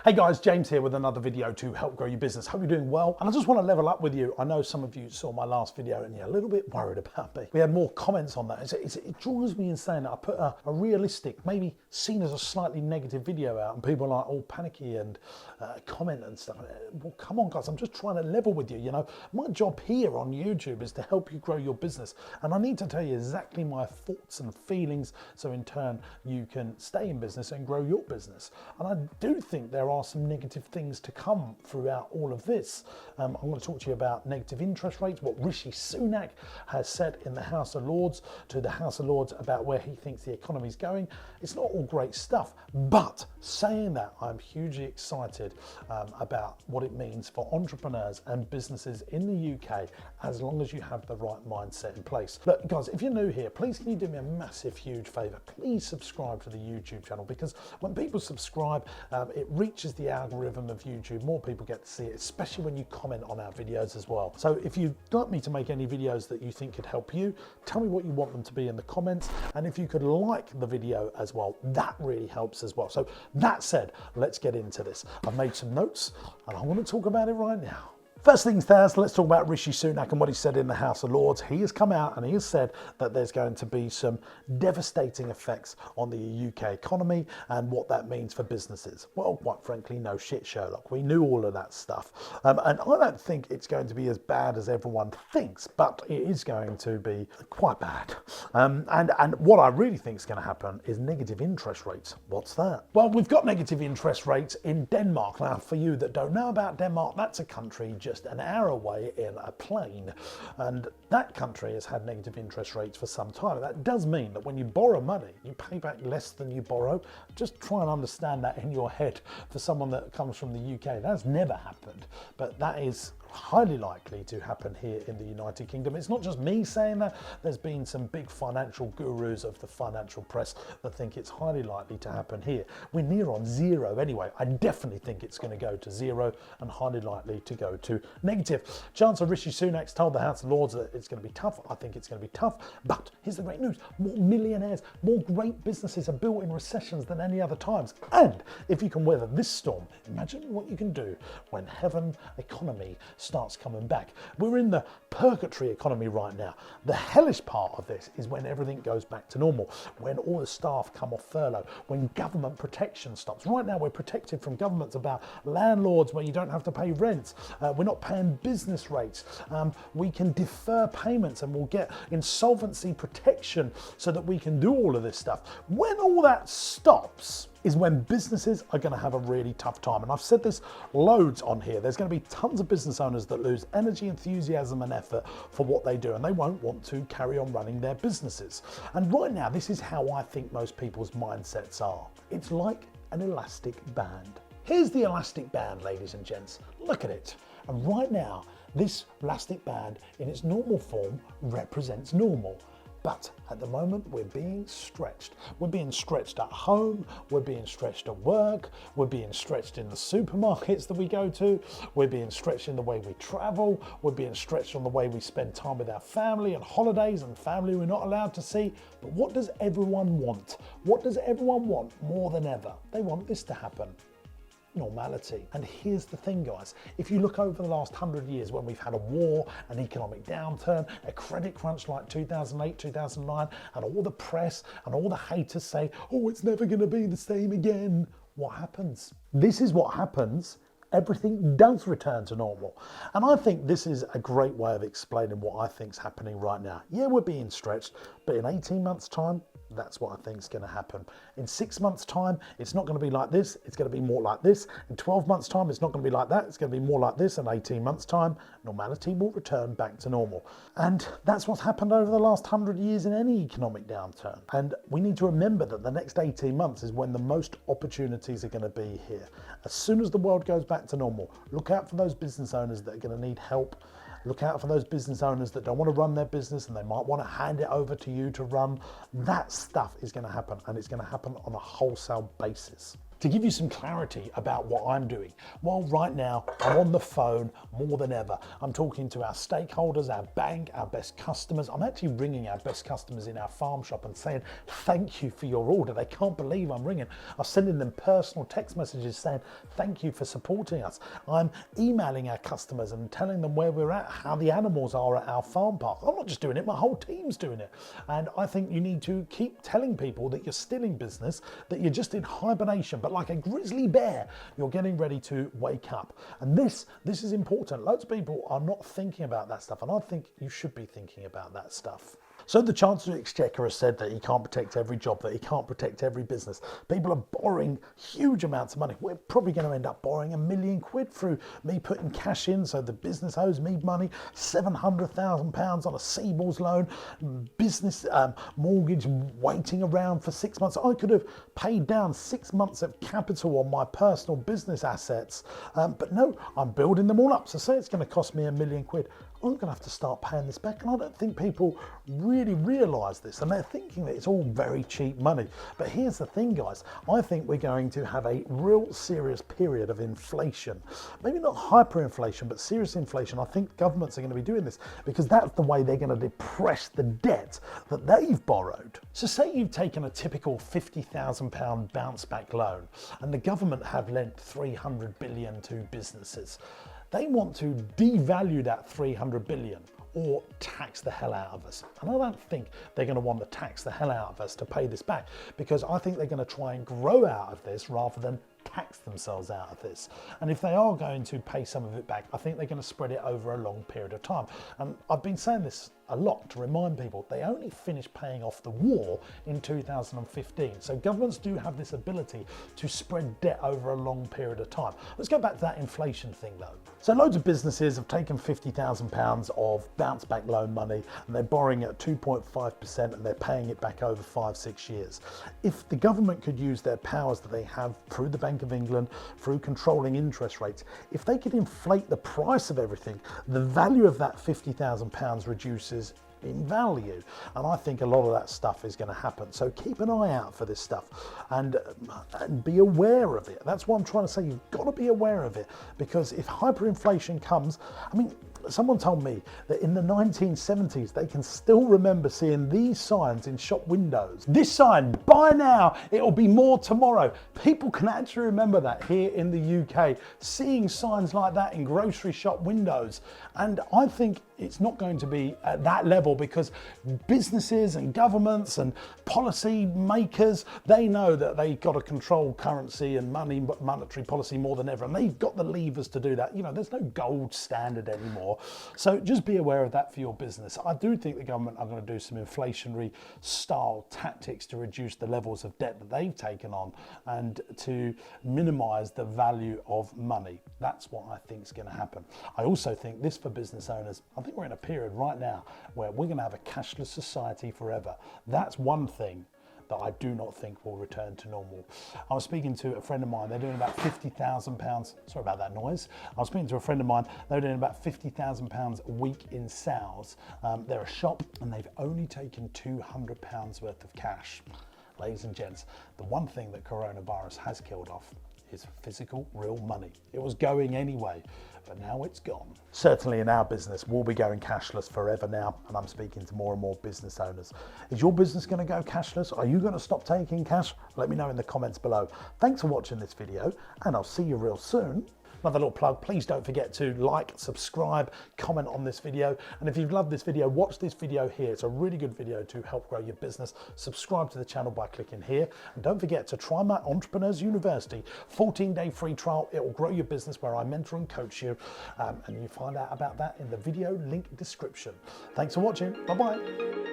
Hey guys, James here with another video to help grow your business. Hope you're doing well. And I just want to level up with you. I know some of you saw my last video and you're a little bit worried about me. We had more comments on that. It draws me insane that I put a realistic, maybe seen as a slightly negative video out and people are like all panicky and comment and stuff. Well, come on guys, I'm just trying to level with you. You know, my job here on YouTube is to help you grow your business. And I need to tell you exactly my thoughts and feelings so in turn you can stay in business and grow your business. And I do think there are some negative things to come throughout all of this. I'm going to talk to you about negative interest rates, what Rishi Sunak has said in the House of Lords to the House of Lords about where he thinks the economy is going. It's not all great stuff, but saying that, I'm hugely excited about what it means for entrepreneurs and businesses in the UK as long as you have the right mindset in place. Look guys, if you're new here, please can you do me a massive huge favor? Please subscribe to the YouTube channel, because when people subscribe, it reaches the algorithm of YouTube. More people get to see it, especially when you comment on our videos as well. So if you'd like me to make any videos that you think could help you, tell me what you want them to be in the comments. And if you could like the video as well, that really helps as well. So that said, let's get into this. I've made some notes and I want to talk about it right now. First things first, let's talk about Rishi Sunak and what he said in the House of Lords. He has come out and he has said that there's going to be some devastating effects on the UK economy and what that means for businesses. Well, quite frankly, no shit, Sherlock. We knew all of that stuff. And I don't think it's going to be as bad as everyone thinks, but it is going to be quite bad. And what I really think is going to happen is negative interest rates. What's that? Well, we've got negative interest rates in Denmark. Now, for you that don't know about Denmark, that's a country just an hour away in a plane, and that country has had negative interest rates for some time. That does mean that when you borrow money, you pay back less than you borrow. Just try and understand that in your head. For someone that comes from the UK, that's never happened, but that is highly likely to happen here in the United Kingdom. It's not just me saying that. There's been some big financial gurus of the financial press that think it's highly likely to happen here. We're near on zero anyway. I definitely think it's going to go to zero and highly likely to go to negative. Chancellor Rishi Sunak's told the House of Lords that it's going to be tough. I think it's going to be tough, but here's the great news. More millionaires, more great businesses are built in recessions than any other times. And if you can weather this storm, imagine what you can do when heaven economy starts coming back. We're in the purgatory economy right now. The hellish part of this is when everything goes back to normal, when all the staff come off furlough, when government protection stops. Right now we're protected from governments about landlords where you don't have to pay rents. We're not paying business rates. We can defer payments and we'll get insolvency protection so that we can do all of this stuff. When all that stops is when businesses are going to have a really tough time. And I've said this loads on here. There's going to be tons of business owners that lose energy, enthusiasm and effort for what they do, and they won't want to carry on running their businesses. And right now, this is how I think most people's mindsets are. It's like an elastic band. Here's the elastic band, ladies and gents. Look at it. And right now, this elastic band in its normal form represents normal. But at the moment, we're being stretched. We're being stretched at home, we're being stretched at work, we're being stretched in the supermarkets that we go to, we're being stretched in the way we travel, we're being stretched on the way we spend time with our family and holidays and family we're not allowed to see. But what does everyone want? What does everyone want more than ever? They want this to happen. Normality. And here's the thing guys, if you look over the last 100 years when we've had a war, an economic downturn, a credit crunch like 2008, 2009, and all the press and all the haters say, oh, it's never going to be the same again. What happens? This is what happens. Everything does return to normal. And I think this is a great way of explaining what I think is happening right now. Yeah, we're being stretched, but in 18 months time, that's what I think is going to happen. In 6 months time, it's not going to be like this. It's going to be more like this. In 12 months time, it's not going to be like that. It's going to be more like this. In 18 months time, normality will return back to normal. And that's what's happened over the last 100 years in any economic downturn. And we need to remember that the next 18 months is when the most opportunities are going to be here. As soon as the world goes back to normal, look out for those business owners that are going to need help. Look out for those business owners that don't want to run their business and they might want to hand it over to you to run. That stuff is going to happen, and it's going to happen on a wholesale basis. to give you some clarity about what I'm doing. Well, right now, I'm on the phone more than ever. I'm talking to our stakeholders, our bank, our best customers. I'm actually ringing our best customers in our farm shop and saying, thank you for your order. They can't believe I'm ringing. I'm sending them personal text messages saying, thank you for supporting us. I'm emailing our customers and telling them where we're at, how the animals are at our farm park. I'm not just doing it, my whole team's doing it. And I think you need to keep telling people that you're still in business, that you're just in hibernation, but like a grizzly bear, you're getting ready to wake up. And this is important. Loads of people are not thinking about that stuff, and I think you should be thinking about that stuff. So the Chancellor of the Exchequer has said that he can't protect every job, that he can't protect every business. People are borrowing huge amounts of money. We're probably going to end up borrowing £1 million through me putting cash in, so the business owes me money, £700,000 on a Seaballs loan, business mortgage waiting around for 6 months. I could have paid down 6 months of capital on my personal business assets, but no, I'm building them all up. So say it's going to cost me £1 million. I'm going to have to start paying this back. And I don't think people really realise this, and they're thinking that it's all very cheap money. But here's the thing, guys. I think we're going to have a real serious period of inflation. Maybe not hyperinflation, but serious inflation. I think governments are going to be doing this because that's the way they're going to depress the debt that they've borrowed. So say you've taken a typical £50,000 bounce back loan and the government have lent 300 billion to businesses. They want to devalue that 300 billion or tax the hell out of us. And I don't think they're going to want to tax the hell out of us to pay this back, because I think they're going to try and grow out of this rather than tax themselves out of this. And if they are going to pay some of it back, I think they're going to spread it over a long period of time. And I've been saying this a lot to remind people, they only finished paying off the war in 2015. So governments do have this ability to spread debt over a long period of time. Let's go back to that inflation thing though. So loads of businesses have taken £50,000 of bounce back loan money and they're borrowing at 2.5% and they're paying it back over 5-6 years. If the government could use their powers that they have through the Bank of England, through controlling interest rates, if they could inflate the price of everything, the value of that £50,000 reduces in value. And I think a lot of that stuff is going to happen. So keep an eye out for this stuff and be aware of it. That's what I'm trying to say. You've got to be aware of it, because if hyperinflation comes, I mean, someone told me that in the 1970s, they can still remember seeing these signs in shop windows. This sign, buy now, it'll be more tomorrow. People can actually remember that here in the UK, seeing signs like that in grocery shop windows. And I think it's not going to be at that level, because businesses and governments and policy makers, they know that they've got to control currency and monetary policy more than ever. And they've got the levers to do that. You know, there's no gold standard anymore. So just be aware of that for your business. I do think the government are going to do some inflationary style tactics to reduce the levels of debt that they've taken on and to minimize the value of money. That's what I think is going to happen. I also think this for business owners, I think we're in a period right now where we're going to have a cashless society forever. That's one thing that I do not think will return to normal. I was speaking to a friend of mine, they're doing about £50,000, sorry about that noise. I was speaking to a friend of mine, they're doing about £50,000 a week in sales. They're a shop and they've only taken £200 worth of cash. Ladies and gents, the one thing that coronavirus has killed off is physical, real money. It was going anyway, but now it's gone. Certainly in our business, we'll be going cashless forever now, and I'm speaking to more and more business owners. Is your business going to go cashless? Are you going to stop taking cash? Let me know in the comments below. Thanks for watching this video, and I'll see you real soon. Another little plug, please don't forget to like, subscribe, comment on this video. And if you've loved this video, watch this video here. It's a really good video to help grow your business. Subscribe to the channel by clicking here. And don't forget to try my Entrepreneurs University 14-day free trial. It will grow your business, where I mentor and coach you. And you find out about that in the video link description. Thanks for watching. Bye-bye.